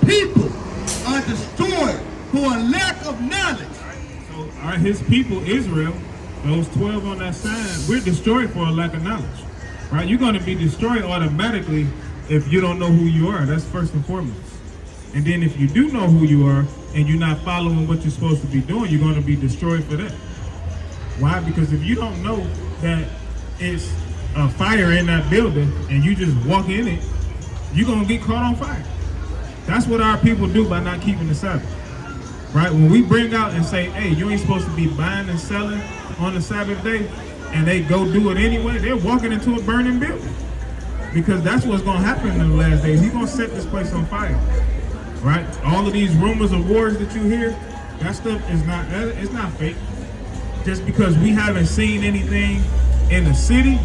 people are destroyed for a lack of knowledge. So are his people, Israel, those 12 on that side, we're destroyed for a lack of knowledge. Right? You're going to be destroyed automatically if you don't know who you are. That's first and foremost. And then if you do know who you are and you're not following what you're supposed to be doing, you're going to be destroyed for that. Why? Because if you don't know that it's a fire in that building and you just walk in it, you're going to get caught on fire. That's what our people do by not keeping the Sabbath. Right? When we bring out and say, hey, you ain't supposed to be buying and selling on the Sabbath day, and they go do it anyway, they're walking into a burning building. Because that's what's going to happen in the last days. He's going to set this place on fire. Right? All of these rumors of wars that you hear, that stuff is not, it's not fake. Just because we haven't seen anything in the city,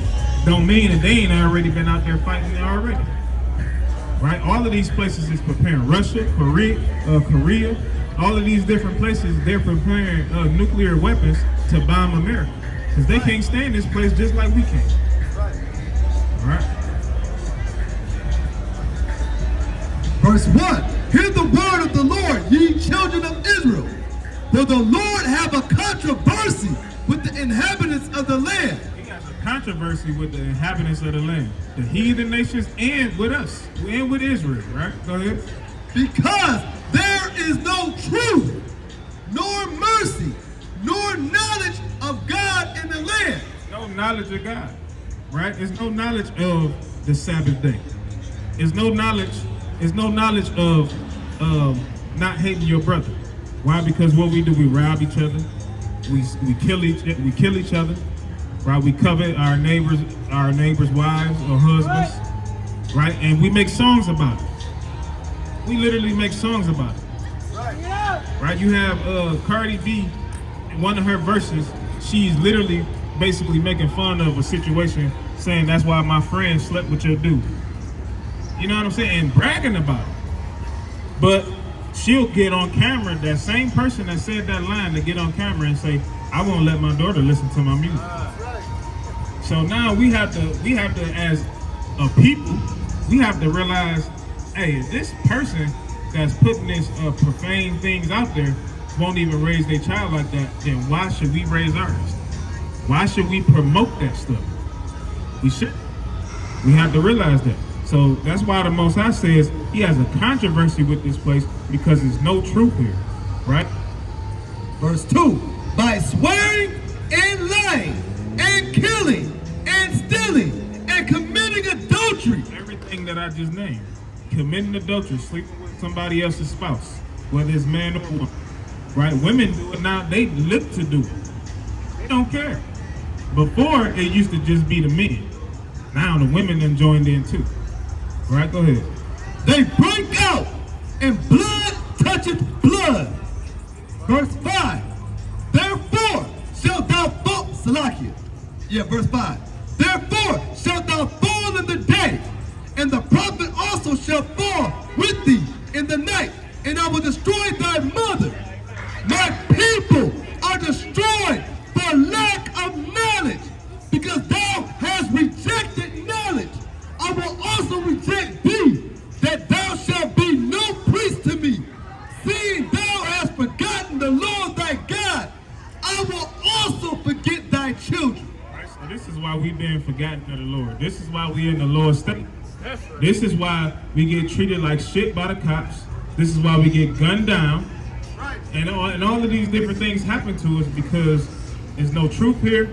don't mean that they ain't already been out there fighting already. Right? All of these places is preparing. Russia, Korea, all of these different places, they're preparing nuclear weapons to bomb America. Because they can't stay in this place just like we can. All right? Verse 1, hear the word of the Lord, ye children of Israel. For the Lord have a controversy with the inhabitants of the land. He has a controversy with the inhabitants of the land. The heathen nations and with us. And with Israel, right? Go ahead. Because there is no truth, nor mercy, nor knowledge of God in the land. No knowledge of God, right? There's no knowledge of the Sabbath day. There's no knowledge of not hating your brother. Why? Because what we do, we rob each other, we kill each other, right? We covet our neighbors' wives or husbands, right? And we make songs about it. We literally make songs about it. Right? You have Cardi B, in one of her verses, she's literally basically making fun of a situation, saying that's why my friend slept with your dude. You know what I'm saying? And bragging about it. But she'll get on camera, that same person that said that line, to get on camera and say, I won't let my daughter listen to my music. So now we have to, as a people, we have to realize, hey, this person that's putting this profane things out there won't even raise their child like that, then why should we raise ours? Why should we promote that stuff? We should. We have to realize that. So that's why the Most High says he has a controversy with this place, because there's no truth here, right? Verse 2, by swearing and lying and killing and stealing and committing adultery. Everything that I just named. Committing adultery, sleeping with somebody else's spouse, whether it's man or woman, right? Women do it now, they live to do it. They don't care. Before, it used to just be the men. Now the women done joined in too. Right, go ahead. They break out, and blood toucheth blood. Verse 5. Therefore shalt thou fall, Salakia. Yeah, verse 5. Therefore shalt thou fall in the day, and the prophet also shall fall with thee in the night, and I will destroy thy mother. My people are destroyed for lack of knowledge, because thou hast rejected knowledge. I will also reject thee, that thou shalt be no priest to me. Seeing thou hast forgotten the Lord thy God, I will also forget thy children. Right, so this is why we've been forgotten of the Lord. This is why we're in the Lord's state. This is why we get treated like shit by the cops. This is why we get gunned down. And all of these different things happen to us because there's no truth here.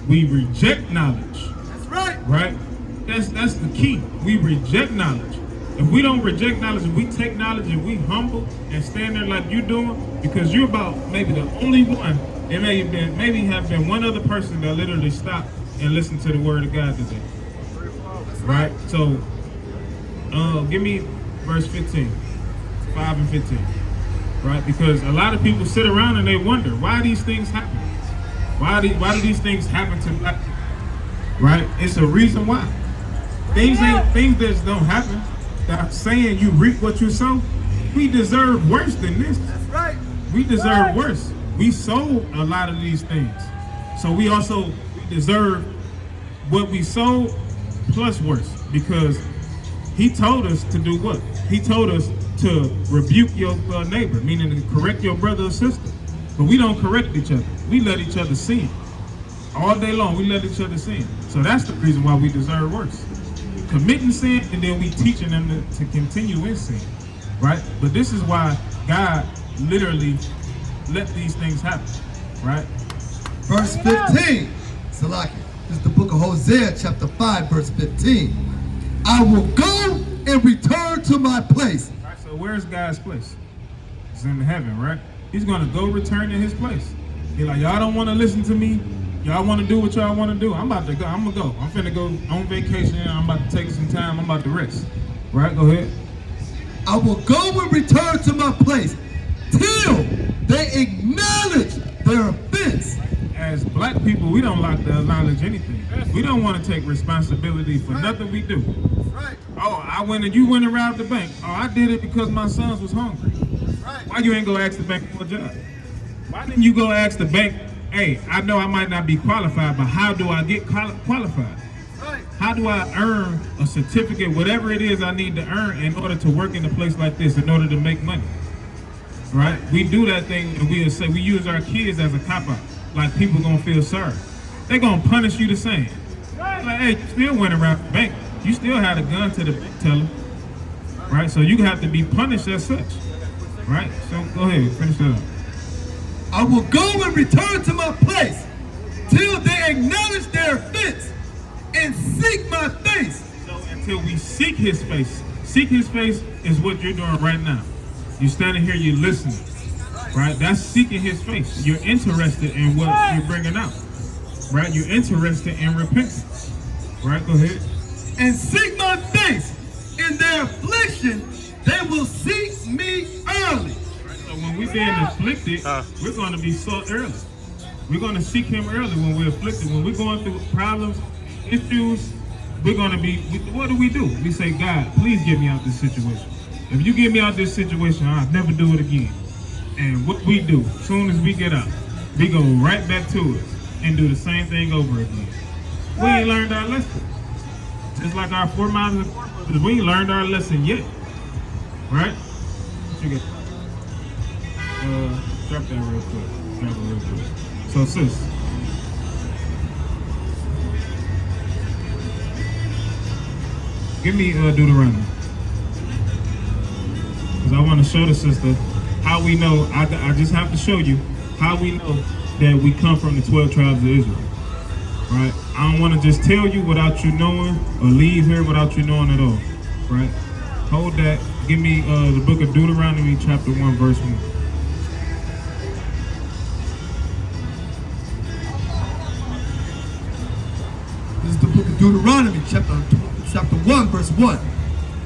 We reject knowledge. That's right. Right? That's the key. We reject knowledge. If we don't reject knowledge, if we take knowledge and we humble and stand there like you're doing, because you're about maybe the only one, it maybe have been one other person that literally stopped and listened to the word of God today. Right? So, give me verse 15, 5 and 15. Right? Because a lot of people sit around and they wonder, why these things happen? Why do these things happen to black people? Right? It's a reason why. Things that don't happen. That saying you reap what you sow. We deserve worse than this. That's right. We deserve worse. We sold a lot of these things. So we deserve what we sold plus worse, because he told us to do what? He told us to rebuke your neighbor, meaning to correct your brother or sister. But we don't correct each other. We let each other sin. All day long, we let each other sin. So that's the reason why we deserve worse. Committing sin, and then we teaching them to continue in sin, right? But this is why God literally let these things happen, right? Verse 15, Salaki. This is the book of Hosea, chapter 5, verse 15. I will go and return to my place. Right, so where's God's place? It's in heaven, right? He's going to go return to his place. He's like, y'all don't want to listen to me. Y'all want to do what y'all want to do. I'm about to go. I'm going to go. I'm finna go on vacation. I'm about to take some time. I'm about to rest. Right? Go ahead. I will go and return to my place till they acknowledge their offense. As black people, we don't like to acknowledge anything. We don't want to take responsibility for nothing we do. Right. Oh, I went and you went and robbed the bank. Oh, I did it because my sons was hungry. Right. Why you ain't go ask the bank for a job? Why didn't you go ask the bank, hey, I know I might not be qualified, but how do I get qualified? Right. How do I earn a certificate, whatever it is I need to earn in order to work in a place like this, in order to make money? Right? We do that thing and we'll say, we use our kids as a cop-out. Like people gonna feel sorry. They gonna punish you the same. Like, hey, you still went around the bank. You still had a gun to the bank teller. Right? So you have to be punished as such. Right? So go ahead, finish that up. I will go and return to my place till they acknowledge their offense and seek my face. So until we seek his face. Seek his face is what you're doing right now. You're standing here, you're listening. Right? That's seeking his face. You're interested in what you're bringing out. Right? You're interested in repentance. Right? Go ahead. And seek my face. In their affliction, they will seek me early. Right? So when we're being afflicted, we're going to be sought early. We're going to seek him early when we're afflicted. When we're going through problems, issues, we're going to be, what do? We say, God, please get me out this situation. If you get me out this situation, I'll never do it again. And what we do, as soon as we get out, we go right back to it and do the same thing over again. We ain't learned our lesson. Just like our foremothers and forefathers, we ain't learned our lesson yet. Right? What you get? Drop that real quick. Drop it real quick. So sis, give me Deuteronomy. Because I want to show the sister how we know, I just have to show you how we know that we come from the 12 tribes of Israel, right? I don't want to just tell you without you knowing or leave here without you knowing at all, right? Hold that. Give me the book of Deuteronomy chapter 1 verse 1. This is the book of Deuteronomy, chapter 1, verse 1.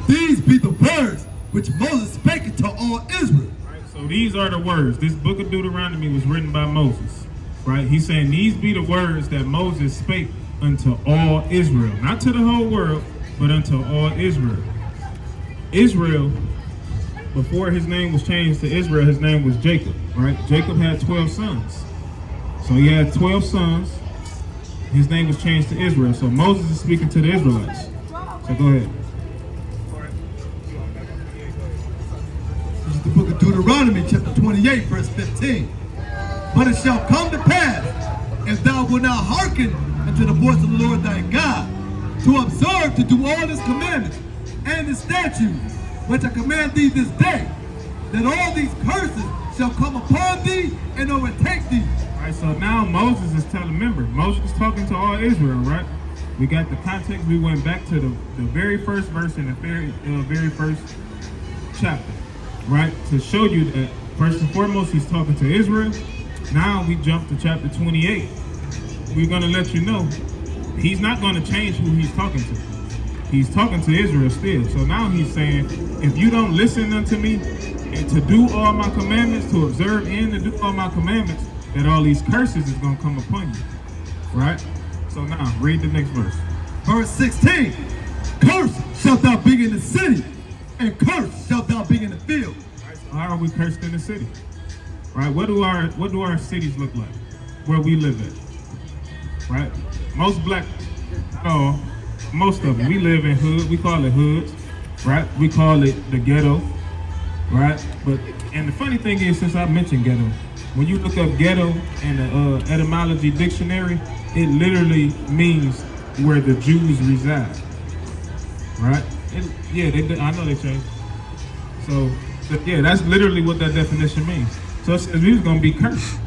These be the words which Moses spake unto all Israel. So these are the words. This book of Deuteronomy was written by Moses, right? He's saying these be the words that Moses spake unto all Israel. Not to the whole world, but unto all Israel. Israel, before his name was changed to Israel, his name was Jacob, right? Jacob had 12 sons. So he had 12 sons. His name was changed to Israel. So Moses is speaking to the Israelites. So go ahead. This is the book of Deuteronomy, chapter 28, verse 15. But it shall come to pass, if thou wilt not hearken unto the voice of the Lord thy God, to observe to do all his commandments and his statutes, which I command thee this day, that all these curses shall come upon thee and overtake thee. All right, so now Moses is telling, remember, Moses is talking to all Israel, right? We got the context. We went back to the very first verse in the very first chapter, right? To show you that, first and foremost, he's talking to Israel. Now we jump to chapter 28. We're going to let you know he's not going to change who he's talking to. He's talking to Israel still. So now he's saying, if you don't listen unto me and to do all my commandments, to observe and to do all my commandments, that all these curses is going to come upon you, right? So now, read the next verse. Verse 16. Cursed shalt thou be in the city, and cursed shalt thou be in the field. Right, so how are we cursed in the city? Right? What do our cities look like? Where we live at? Right? Most black, most of them, we live in hood. We call it hoods, right? We call it the ghetto, right? But and the funny thing is, since I mentioned ghetto, when you look up ghetto in the etymology dictionary, it literally means where the Jews reside, right? I know they changed. So yeah, that's literally what that definition means. So it says we was gonna be cursed.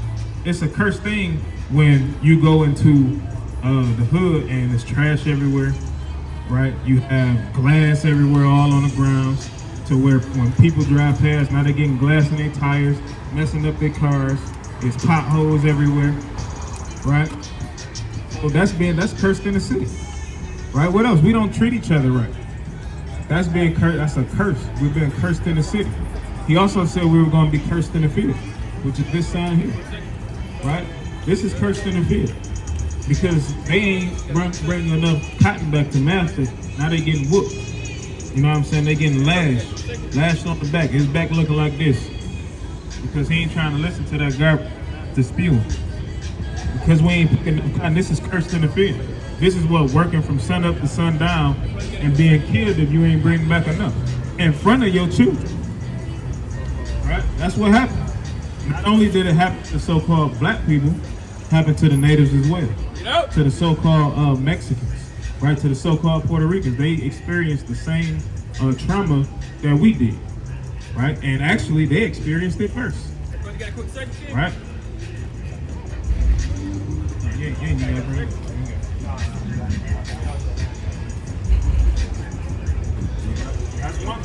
It's a cursed thing when you go into the hood and there's trash everywhere, right? You have glass everywhere, all on the grounds, to where when people drive past, now they're getting glass in their tires, messing up their cars. There's potholes everywhere, right? So that's cursed in the city, right? What else? We don't treat each other right. That's being cursed. That's a curse. We've been cursed in the city. He also said we were going to be cursed in the field, which is this sign here, right? This is cursed in the field because they ain't bringing enough cotton back to master. Now they getting whooped. You know what I'm saying? They getting lashed on the back. His back looking like this because he ain't trying to listen to that garbage to spewing. Because we ain't picking up cotton. This is cursed in the field. This is what working from sun up to sun down and being killed if you ain't bringing back enough in front of your children. Right? That's what happened. Not only did it happen to so-called black people, it happened to the natives as well. To the so-called Mexicans, right? To the so-called Puerto Ricans. They experienced the same trauma that we did, right? And actually, they experienced it first, right?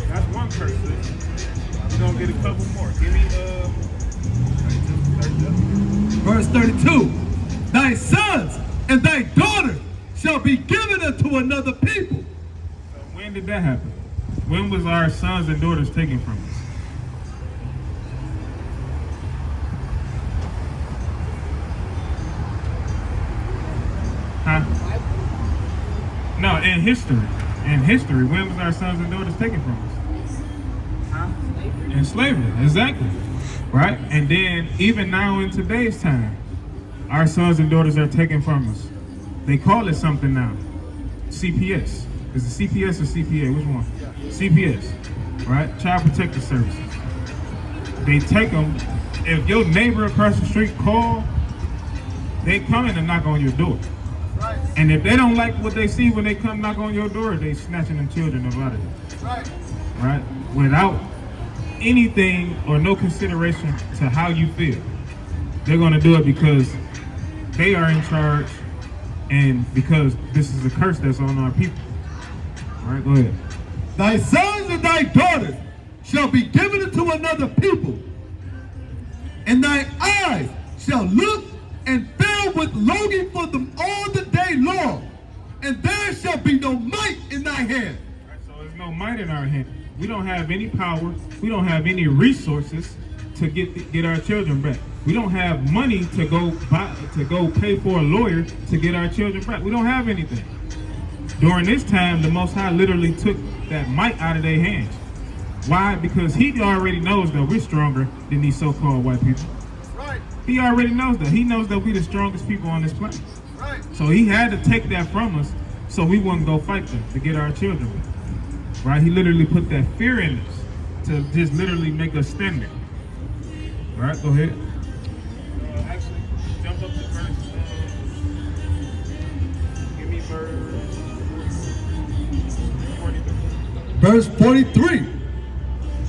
That's one person. We're gonna get a couple more. Give me Verse 32. Thy sons and thy daughters shall be given unto another people. So when did that happen? When was our sons and daughters taken from us? Huh? No, in history. In history, when was our sons and daughters taken from us? Huh? In slavery, exactly. Right? And then even now in today's time, our sons and daughters are taken from us. They call it something now. CPS. Is it CPS or CPA? Which one? CPS. Right? Child Protective Services. They take them. If your neighbor across the street call, they come in and knock on your door. Right. And if they don't like what they see when they come knock on your door, they snatching them children up out of it. Right. Right? Without anything or no consideration to how you feel. They're gonna do it because they are in charge and because this is a curse that's on our people. All right, go ahead. Thy sons and thy daughters shall be given unto another people, and thy eyes shall look and fill with longing for them all the day long, and there shall be no might in thy hand. Right, so there's no might in our hand. We don't have any power. We don't have any resources to get our children back. We don't have money to go pay for a lawyer to get our children back. We don't have anything. During this time, the Most High literally took that might out of their hands. Why? Because he already knows that we're stronger than these so-called white people. Right. He already knows that. He knows that we're the strongest people on this planet. Right. So he had to take that from us so we wouldn't go fight them to get our children back. Right? He literally put that fear in us to just literally make us stand there. All right, go ahead. Actually, jump up to verse. Give me verse 43. Verse 43.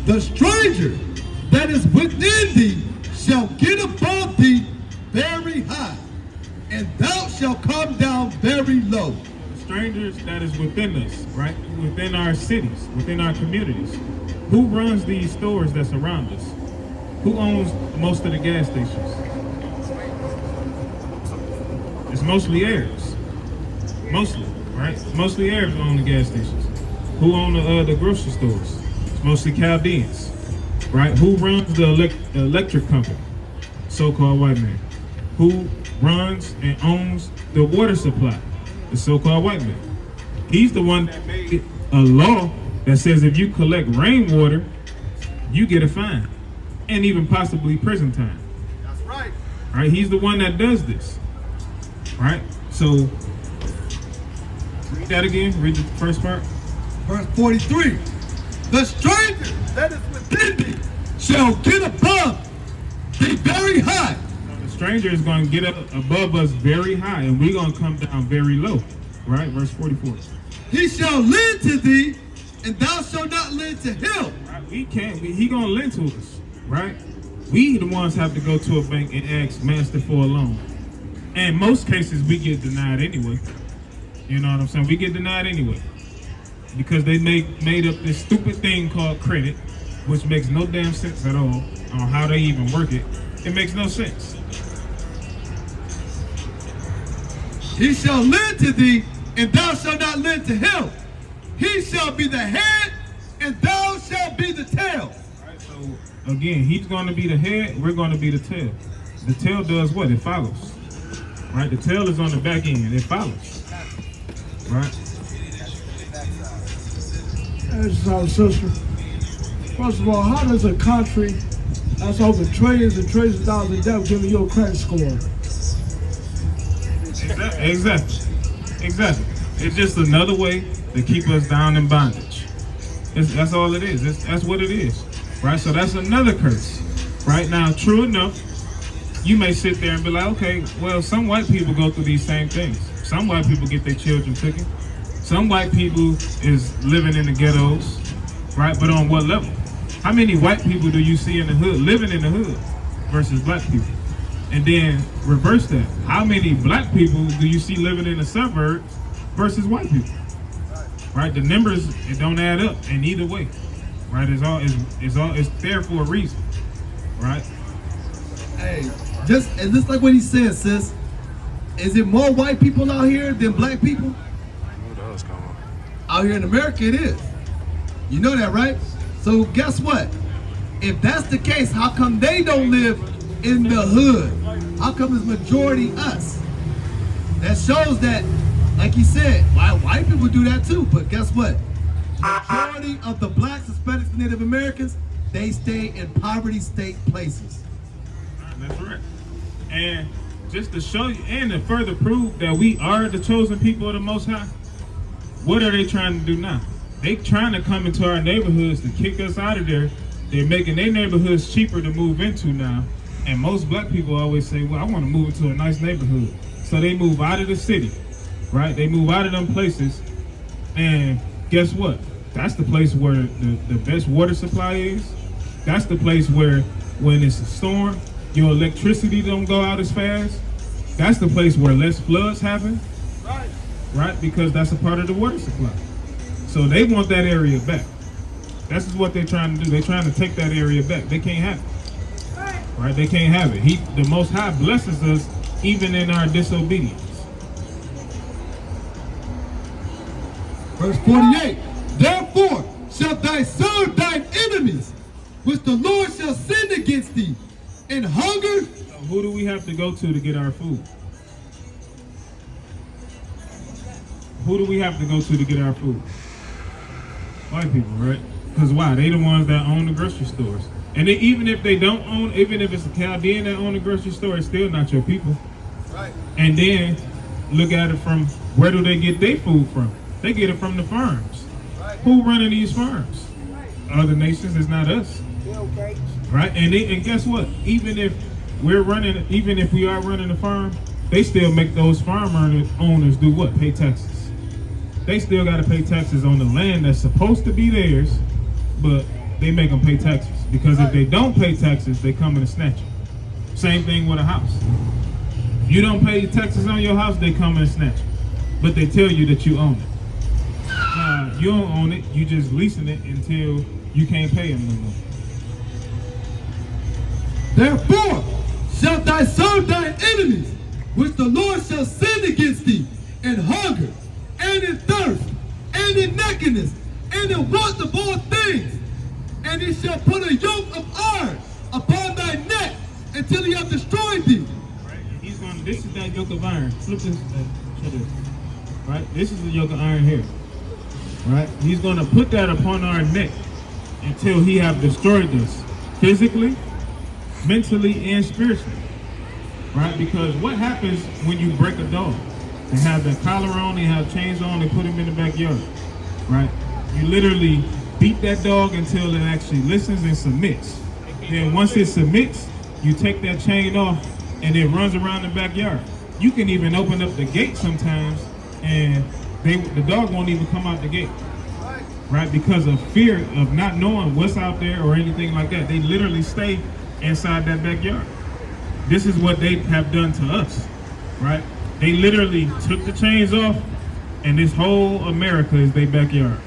The stranger that is within thee shall get above thee very high, and thou shalt come down very low. Strangers that is within us, right? Within our cities, within our communities. Who runs these stores that surround us? Who owns most of the gas stations? It's mostly Arabs. Mostly, right? Mostly Arabs own the gas stations. Who own the grocery stores? It's mostly Chaldeans, right? Who runs the electric company? So-called white man. Who runs and owns the water supply? The so-called white man. He's the one that made a law that says if you collect rainwater, you get a fine and even possibly prison time. That's right. Right? He's the one that does this. Right? So, read that again. Read the first part. Verse 43. The stranger that is within thee shall get above thee very high. The stranger is going to get up above us very high, and we're going to come down very low. Right? Verse 44. He shall lend to thee, and thou shalt not lend to him. Right? We can't. He going to lend to us. Right? We the ones have to go to a bank and ask master for a loan. And in most cases, we get denied anyway. You know what I'm saying? We get denied anyway. Because they made up this stupid thing called credit, which makes no damn sense at all on how they even work it. It makes no sense. He shall lend to thee, and thou shalt not lend to him. He shall be the head, and thou shalt be the tail. Right, so again, he's going to be the head, we're going to be the tail. The tail does what? It follows. Right? The tail is on the back end. It follows. Right? That's our sister. First of all, how does a country that's over trillions and trillions of dollars in debt give you a credit score? Exactly. It's just another way to keep us down in bondage. That's all it is. That's what it is. Right? So that's another curse. Right? Now, true enough, you may sit there and be like, okay, well, some white people go through these same things. Some white people get their children taken. Some white people is living in the ghettos, right? But on what level? How many white people do you see in the hood, living in the hood, versus black people? And then reverse that. How many black people do you see living in the suburbs versus white people? Right? The numbers, it don't add up in either way. Right? It's there for a reason. Right? Hey, just like what he said, sis. Is it more white people out here than black people? Out here in America, it is. You know that, right? So guess what? If that's the case, how come they don't live in the hood? How come it's majority us? That shows that, like he said, white people do that too. But guess what? Majority of the blacks, Hispanics, and Native Americans, they stay in poverty state places. That's right. And just to show you and to further prove that we are the chosen people of the Most High, what are they trying to do now? They trying to come into our neighborhoods to kick us out of there. They're making their neighborhoods cheaper to move into now. And most black people always say, well, I want to move into a nice neighborhood. So they move out of the city, right? They move out of them places. And guess what? That's the place where the best water supply is. That's the place where when it's a storm, your electricity don't go out as fast. That's the place where less floods happen. Right? Because that's a part of the water supply. So they want that area back. That's what they're trying to do. They're trying to take that area back. They can't have it. Right? They can't have it. The Most High blesses us even in our disobedience. Verse 48. Therefore shalt thou serve thine enemies, which the Lord shall send against thee, in hunger. So who do we have to go to get our food? Who do we have to go to get our food? White people, right? Because why? They the ones that own the grocery stores. And even if they don't own, even if it's a Chaldean that own the grocery store, it's still not your people. Right. And then look at it from where do they get their food from? They get it from the farms. Right. Who running these farms? Other nations, it's not us. Right? And guess what? Even if we are running the farm, they still make those farm owners do what? Pay taxes. They still got to pay taxes on the land that's supposed to be theirs, but they make them pay taxes. Because if they don't pay taxes, they come in and snatch it. Same thing with a house. If you don't pay taxes on your house, they come in and snatch it. But they tell you that you own it. You don't own it, you just leasing it until you can't pay them no more. Therefore shalt thou serve thine enemies, which the Lord shall send against thee, in hunger, and in thirst, and in nakedness, and in want of all things. And he shall put a yoke of iron upon thy neck until he have destroyed thee. Right? He's going. This is that yoke of iron. Flip this. Show this. Right? This is the yoke of iron here. Right? He's going to put that upon our neck until he have destroyed us physically, mentally, and spiritually. Right? Because what happens when you break a dog? They have the collar on, they have chains on, they put him in the backyard. Right? You literally beat that dog until it actually listens and submits. Then once it submits, you take that chain off and it runs around the backyard. You can even open up the gate sometimes and the dog won't even come out the gate. Right? Because of fear of not knowing what's out there or anything like that. They literally stay inside that backyard. This is what they have done to us, right? They literally took the chains off and this whole America is their backyard.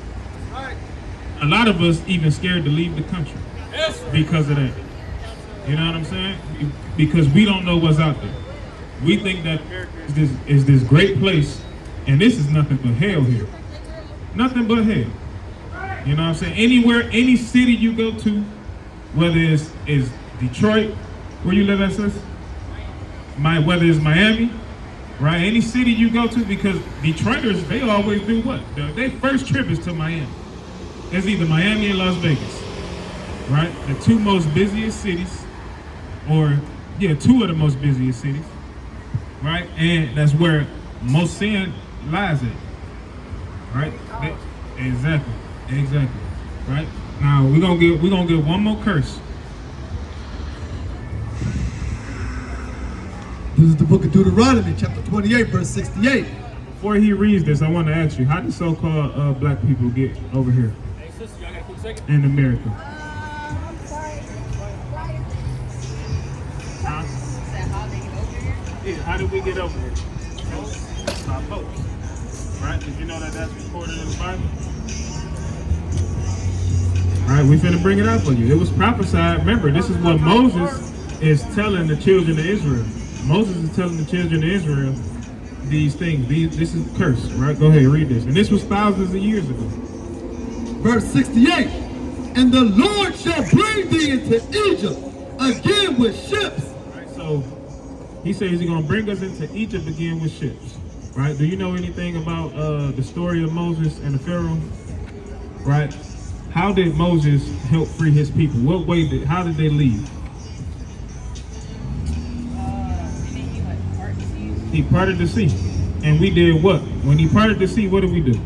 A lot of us even scared to leave the country because of that. You know what I'm saying? Because we don't know what's out there. We think that is this great place and this is nothing but hell here. Nothing but hell. You know what I'm saying? Anywhere, any city you go to, whether it's Detroit, where you live at, sis? Whether it's Miami, right? Any city you go to, because Detroiters, they always do what? Their first trip is to Miami. It's either Miami or Las Vegas, right? The two most busiest cities, two of the most busiest cities, right? And that's where most sin lies at, right? Exactly. Right? Now we're gonna get one more curse. This is the book of Deuteronomy, chapter 28, verse 68. Before he reads this, I want to ask you, how do so-called black people get over here in America? I'm sorry. Huh? Yeah, how did we get over here? By boat. Right? Did you know that that's recorded in the Bible? All right, we finna bring it out for you. It was prophesied. Remember, this is what Moses is telling the children of Israel. Moses is telling the children of Israel these things. This is the curse, right? Go ahead, read this. And this was thousands of years ago. Verse 68. And the Lord shall bring thee into Egypt again with ships. Right, so he says he's gonna bring us into Egypt again with ships. Right? Do you know anything about the story of Moses and the Pharaoh? Right? How did Moses help free his people? How did they leave? He parted the sea. And we did what? When he parted the sea, what did we do?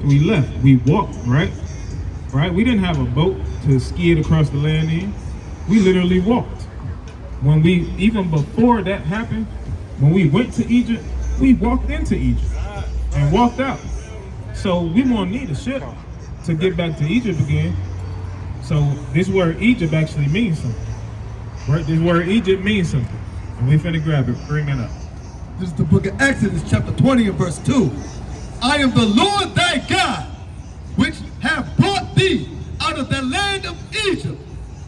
We left. We walked, right? Right? We didn't have a boat to ski it across the land in. We literally walked. Even before that happened, when we went to Egypt, we walked into Egypt and walked out. So we won't need a ship to get back to Egypt again. So this word Egypt actually means something. Right? This word Egypt means something. And we finna grab it, bring it up. This is the book of Exodus, chapter 20 and verse 2. I am the Lord thy God, which have brought thee out of the land of Egypt,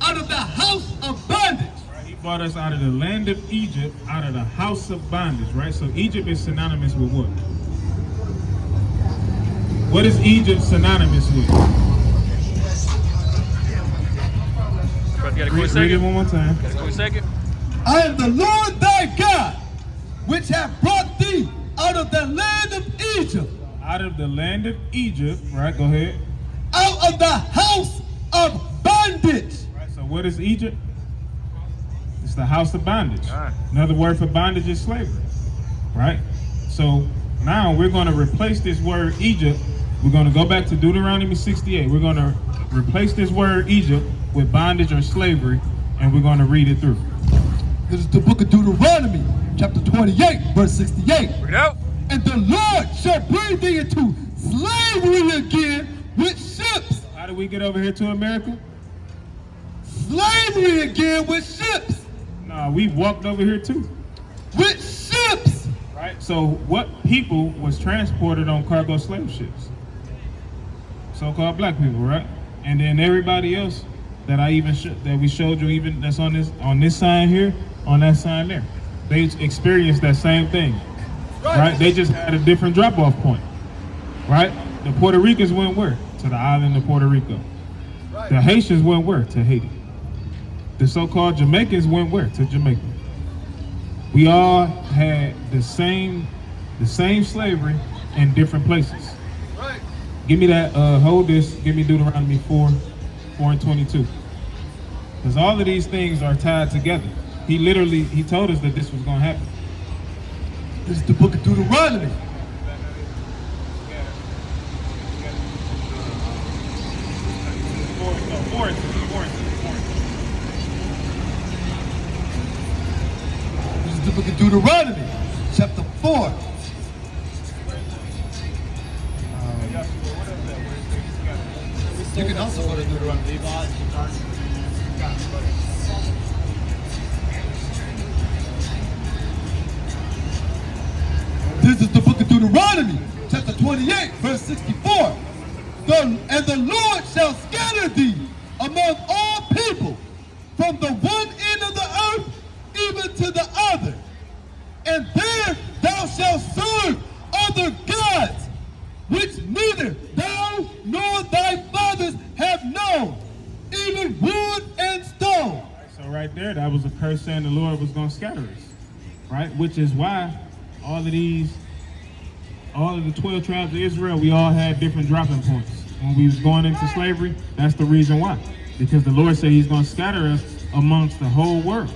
out of the house of bondage. Right, he brought us out of the land of Egypt, out of the house of bondage, right? So Egypt is synonymous with what? What is Egypt synonymous with? Read it one more time. I am the Lord thy God, which have brought thee out of the land of Egypt. Out of the land of Egypt, right? Go ahead. Out of the house of bondage. Right, so what is Egypt? It's the house of bondage. Right. Another word for bondage is slavery, right? So now we're going to replace this word Egypt. We're going to go back to Deuteronomy 68. We're going to replace this word Egypt with bondage or slavery, and we're going to read it through. This is the book of Deuteronomy, chapter 28, verse 68. Bring it out. And the Lord shall bring thee into slavery again with ships. How do we get over here to America? Slavery again with ships. Nah, we walked over here too. With ships. Right? So what people was transported on cargo slave ships? So-called black people, right? And then everybody else that that we showed you, even that's on this sign here, on that sign there, they experienced that same thing, right? They just had a different drop-off point, right? The Puerto Ricans went where? To the island of Puerto Rico. The Haitians went where? To Haiti. The so-called Jamaicans went where? To Jamaica. We all had the same slavery in different places. Right. Give me that, hold this, give me Deuteronomy 4 and 22. Because all of these things are tied together. He told us that this was going to happen. This is the book of Deuteronomy. Four and two. book of Deuteronomy, chapter 4. You can also go to Deuteronomy. This is the book of Deuteronomy, chapter 28, verse 64. And the Lord shall scatter thee among all people, from the one end of the earth even to the other. And there thou shalt serve other gods, which neither thou nor thy fathers have known, even wood and stone. So right there, that was a curse saying the Lord was going to scatter us, right? Which is why all of the 12 tribes of Israel, we all had different dropping points. When we was going into slavery, that's the reason why. Because the Lord said he's going to scatter us amongst the whole world,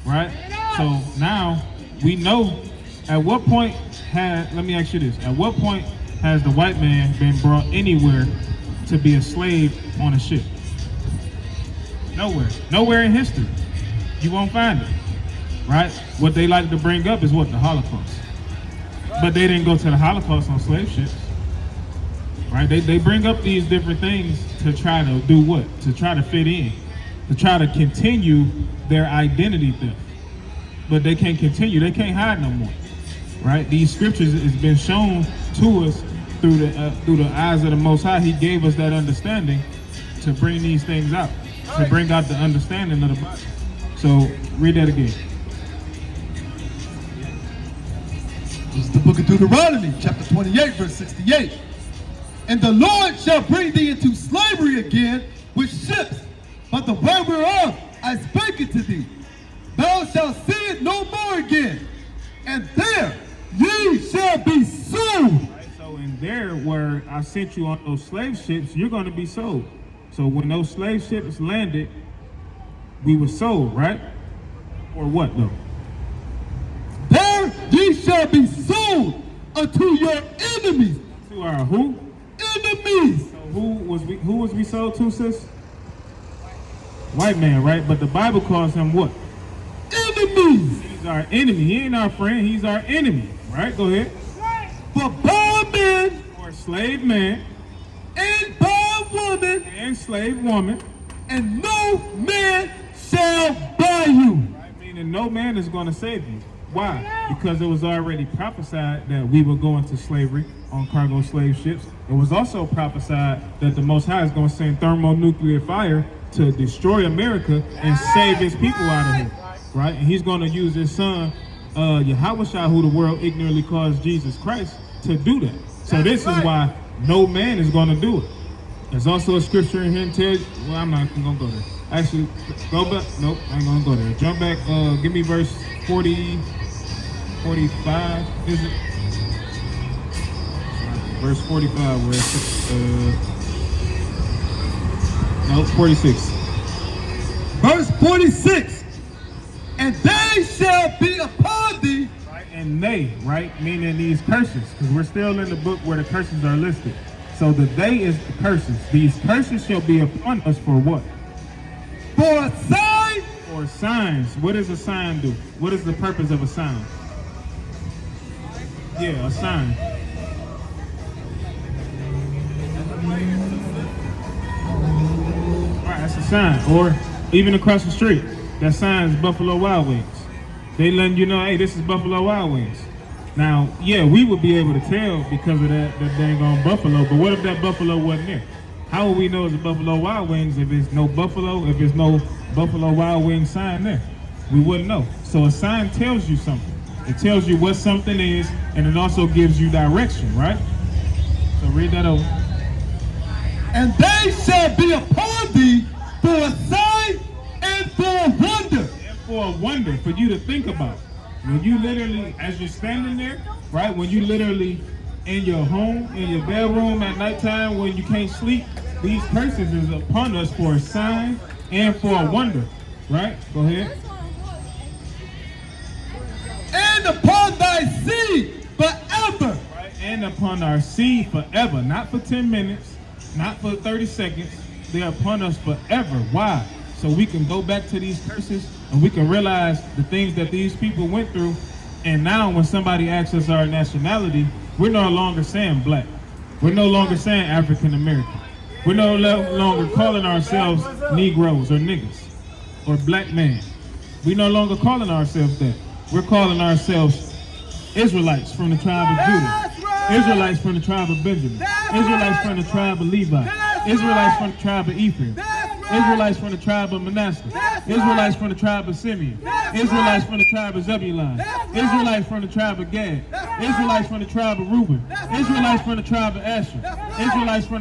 right? So now we know at what point let me ask you this, at what point has the white man been brought anywhere to be a slave on a ship? Nowhere. Nowhere in history. You won't find it, right? What they like to bring up is what? The Holocaust. But they didn't go to the Holocaust on slave ships, right? They bring up these different things to try to do what? To try to fit in, to try to continue their identity theft. But they can't continue. They can't hide no more, right? These scriptures has been shown to us through the eyes of the Most High. He gave us that understanding to bring these things out, to bring out the understanding of the Bible. So read that again. This is the book of Deuteronomy, chapter 28, verse 68. And the Lord shall bring thee into slavery again with ships, but the way whereof I spake it to thee, thou shalt see it no more again, and there ye shall be sold. Right, so in there where I sent you on those slave ships, you're going to be sold. So when those slave ships landed, we were sold, right? Or what though? There ye shall be sold unto your enemies. To our who? Enemies. So who was we sold to, sis? White man, right? But the Bible calls him what? Enemies. He's our enemy. He ain't our friend. He's our enemy, right? Go ahead. For bondmen Or slave man and bondwoman, and slave woman, and no man shall buy you. right? Meaning no man is going to save you. Why? Because it was already prophesied that we would go into slavery on cargo slave ships. It was also prophesied that the Most High is going to send thermonuclear fire to destroy America and save his people out of here, right? And he's going to use his son, Yahushua, who the world ignorantly calls Jesus Christ, to do that. So this is why no man is going to do it. There's also a scripture in here that tells, well, I'm not going to go there. Actually, go back. Nope, I ain't going to go there. Jump back. Give me verse 40, 45, is it? Verse 45, where it's, 46. Verse 46. And they shall be upon thee. Right, and they, right, meaning these curses, because we're still in the book where the curses are listed. So the they is the curses. These curses shall be upon us for what? For a sign. For signs. What does a sign do? What is the purpose of a sign? Yeah, a sign. All right, that's a sign. Or even across the street, that sign is Buffalo Wild Wings. They letting you know, hey, this is Buffalo Wild Wings. Now, yeah, we would be able to tell because of that dang on buffalo, but what if that buffalo wasn't there? How would we know it's a Buffalo Wild Wings if there's no buffalo, if there's no Buffalo Wild Wings sign there? We wouldn't know. So a sign tells you something. It tells you what something is, and it also gives you direction, right? So read that over. And they shall be upon thee for a sign and for a wonder. And for a wonder, for you to think about. When you literally, as you're standing there, right? When you literally in your home, in your bedroom at nighttime when you can't sleep, these curses is upon us for a sign and for a wonder, right? Go ahead. And upon thy seed forever. Right? And upon our seed forever, not for 10 minutes, not for 30 seconds. They're upon us forever. Why? so we can go back to these curses and we can realize the things that these people went through. And now when somebody asks us our nationality, we're no longer saying black. We're no longer saying African American. We're no longer calling ourselves Negroes or niggas or black man. We no longer calling ourselves that. We're calling ourselves Israelites from the tribe of Judah, Israelites from the tribe of Benjamin, Israelites from the tribe of Levi, Israelites from the tribe of Ephraim, Israelites from the tribe of Manasseh, Israelites from the tribe of Simeon, Israelites from the tribe of Zebulun, Israelites from the tribe of Gad, Israelites from the tribe of Reuben, Israelites from the tribe of Asher, Israelites from the